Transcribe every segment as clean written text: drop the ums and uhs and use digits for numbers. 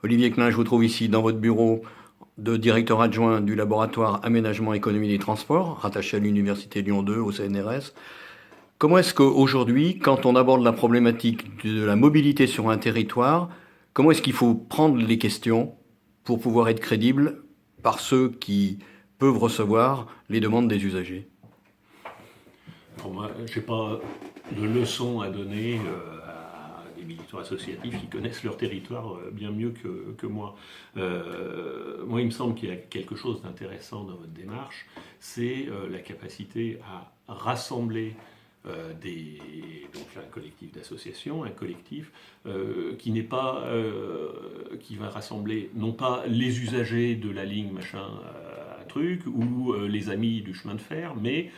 Olivier Klein, je vous trouve ici dans votre bureau de directeur adjoint du laboratoire Aménagement Économie des Transports, rattaché à l'Université Lyon 2 au CNRS. Comment est-ce qu'aujourd'hui, quand on aborde la problématique de la mobilité sur un territoire, comment est-ce qu'il faut prendre les questions pour pouvoir être crédible par ceux qui peuvent recevoir les demandes des usagers? Alors moi, je n'ai pas de leçons à donner à des militants associatifs qui connaissent leur territoire bien mieux que moi. Moi, il me semble qu'il y a quelque chose d'intéressant dans votre démarche, c'est la capacité à rassembler donc un collectif d'associations, un collectif qui n'est pas, qui va rassembler non pas les usagers de la ligne machin truc ou les amis du chemin de fer, mais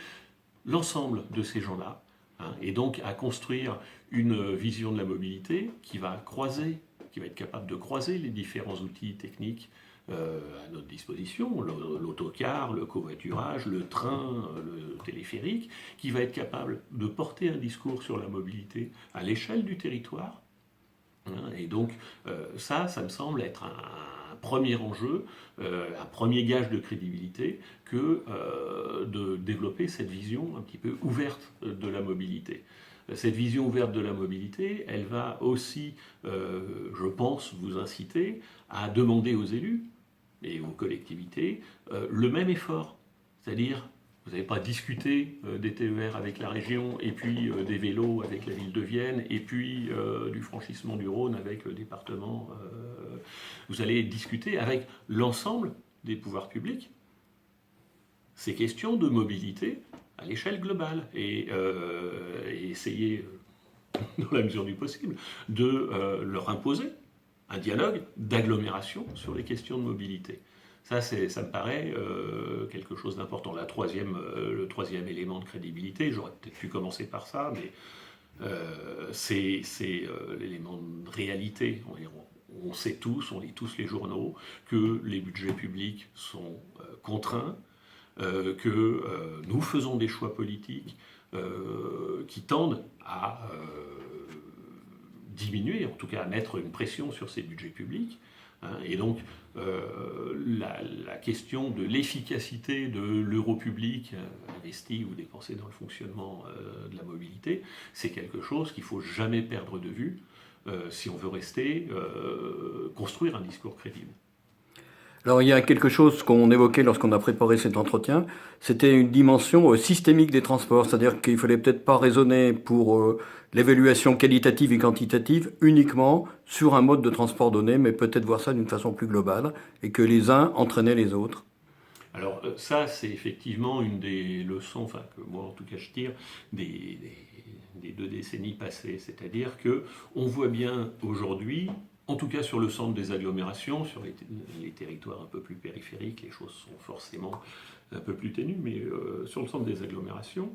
l'ensemble de ces gens-là, hein, et donc à construire une vision de la mobilité qui va croiser, qui va être capable de croiser les différents outils techniques à notre disposition, l'autocar, le covoiturage, le train, le téléphérique, qui va être capable de porter un discours sur la mobilité à l'échelle du territoire. Hein, et donc ça me semble être un premier enjeu, un premier gage de crédibilité que de développer cette vision un petit peu ouverte de la mobilité. Cette vision ouverte de la mobilité, elle va aussi, je pense, vous inciter à demander aux élus et aux collectivités le même effort. C'est-à-dire, vous n'avez pas discuté des TER avec la région, et puis des vélos avec la ville de Vienne, et puis du franchissement du Rhône avec le département. Vous allez discuter avec l'ensemble des pouvoirs publics ces questions de mobilité à l'échelle globale et essayer, dans la mesure du possible, de leur imposer un dialogue d'agglomération sur les questions de mobilité. Ça me paraît quelque chose d'important. Le troisième élément de crédibilité, j'aurais peut-être pu commencer par ça, mais c'est l'élément de réalité. On sait tous, on lit tous les journaux, que les budgets publics sont contraints, que nous faisons des choix politiques qui tendent à diminuer, en tout cas à mettre une pression sur ces budgets publics. Hein, et donc la question de l'efficacité de l'euro public investi ou dépensé dans le fonctionnement de la mobilité, c'est quelque chose qu'il ne faut jamais perdre de vue si on veut construire un discours crédible. Alors il y a quelque chose qu'on évoquait lorsqu'on a préparé cet entretien, c'était une dimension systémique des transports, c'est-à-dire qu'il fallait peut-être pas raisonner pour l'évaluation qualitative et quantitative uniquement sur un mode de transport donné, mais peut-être voir ça d'une façon plus globale et que les uns entraînaient les autres. Alors ça, c'est effectivement une des leçons, enfin que moi en tout cas je tire des 2 décennies passées, c'est-à-dire que on voit bien aujourd'hui, en tout cas sur le centre des agglomérations, sur les territoires un peu plus périphériques, les choses sont forcément un peu plus ténues, mais sur le centre des agglomérations,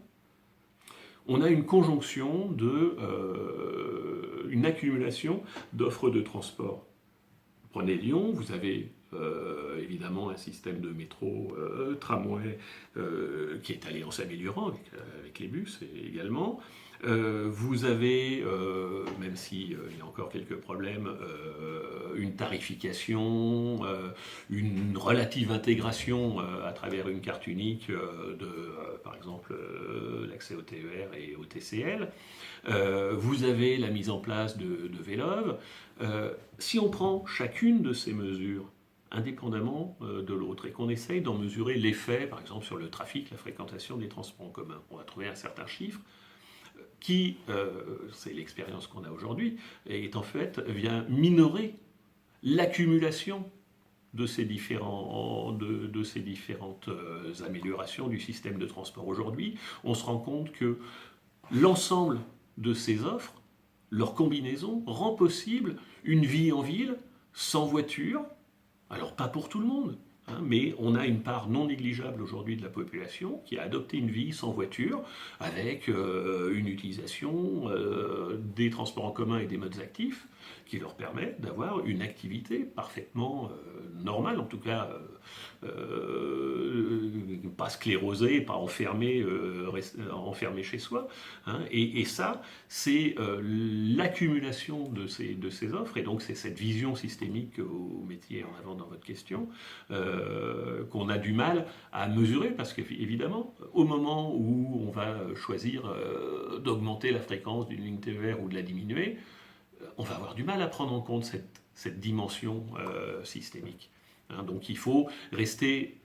on a une conjonction une accumulation d'offres de transport. Prenez Lyon, vous avez évidemment un système de métro, tramway qui est allé en s'améliorant avec les bus également. Vous avez, même s'il y a encore quelques problèmes, une tarification, une relative intégration à travers une carte unique par exemple, l'accès au TER et au TCL. Vous avez la mise en place de Vélove. Si on prend chacune de ces mesures indépendamment de l'autre et qu'on essaye d'en mesurer l'effet, par exemple sur le trafic, la fréquentation des transports en commun, on va trouver un certain chiffre qui, c'est l'expérience qu'on a aujourd'hui, est en fait vient minorer l'accumulation de ces différentes améliorations du système de transport. Aujourd'hui, on se rend compte que l'ensemble de ces offres, leur combinaison, rend possible une vie en ville sans voiture. Alors pas pour tout le monde, hein, mais on a une part non négligeable aujourd'hui de la population qui a adopté une vie sans voiture avec une utilisation des transports en commun et des modes actifs qui leur permet d'avoir une activité parfaitement normale, en tout cas pas sclérosée, pas enfermée, enfermée chez soi. Hein. Et ça, c'est l'accumulation de ces offres, et donc c'est cette vision systémique au métier en avant dans votre question, qu'on a du mal à mesurer, parce qu'évidemment, au moment où on va choisir d'augmenter la fréquence d'une ligne TER ou de la diminuer, on va avoir du mal à prendre en compte cette dimension systémique. Hein, donc il faut rester,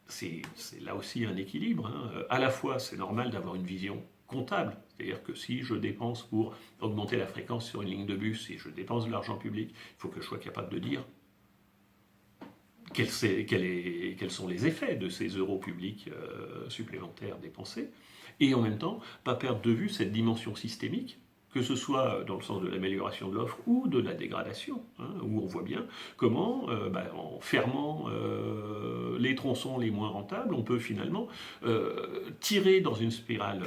c'est là aussi un équilibre, hein. À la fois c'est normal d'avoir une vision comptable, c'est-à-dire que si je dépense pour augmenter la fréquence sur une ligne de bus, si je dépense de l'argent public, il faut que je sois capable de dire quels sont les effets de ces euros publics supplémentaires dépensés, et en même temps, pas perdre de vue cette dimension systémique, que ce soit dans le sens de l'amélioration de l'offre ou de la dégradation, hein, où on voit bien comment, en fermant les tronçons les moins rentables, on peut finalement tirer dans une spirale,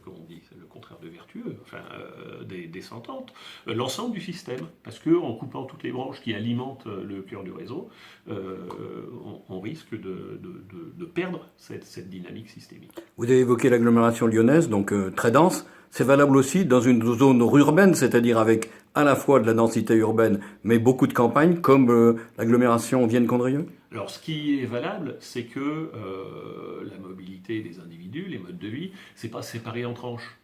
comment on dit, c'est le contraire de vertueux, enfin, descendante, l'ensemble du système, parce qu'en coupant toutes les branches qui alimentent le cœur du réseau, on risque de perdre cette dynamique systémique. Vous avez évoqué l'agglomération lyonnaise, donc très dense. C'est valable aussi dans une zone urbaine, c'est-à-dire avec à la fois de la densité urbaine, mais beaucoup de campagnes, comme l'agglomération Vienne-Condrieu. Alors, ce qui est valable, c'est que la mobilité des individus, les modes de vie, c'est pas séparé en tranches.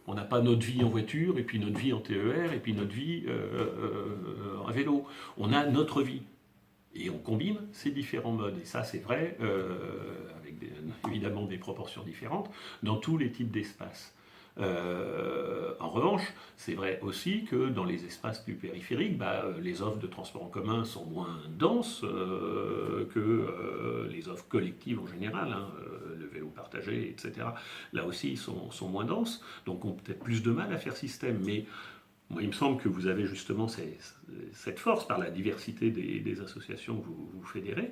On n'a pas notre vie en voiture, et puis notre vie en TER, et puis notre vie en vélo. On a notre vie. Et on combine ces différents modes. Et ça, c'est vrai, avec évidemment des proportions différentes, dans tous les types d'espaces. En revanche, c'est vrai aussi que dans les espaces plus périphériques, les offres de transport en commun sont moins denses que les offres collectives en général, hein, le vélo partagé, etc. Là aussi, sont moins denses, donc ont peut-être plus de mal à faire système. Mais moi, il me semble que vous avez justement cette force, par la diversité des associations que vous fédérez,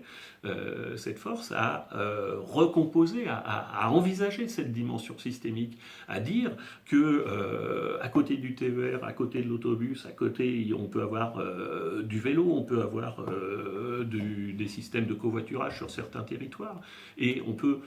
cette force à recomposer, à envisager cette dimension systémique, à dire que à côté du TER, à côté de l'autobus, à côté, on peut avoir du vélo, on peut avoir des systèmes de covoiturage sur certains territoires, et on peut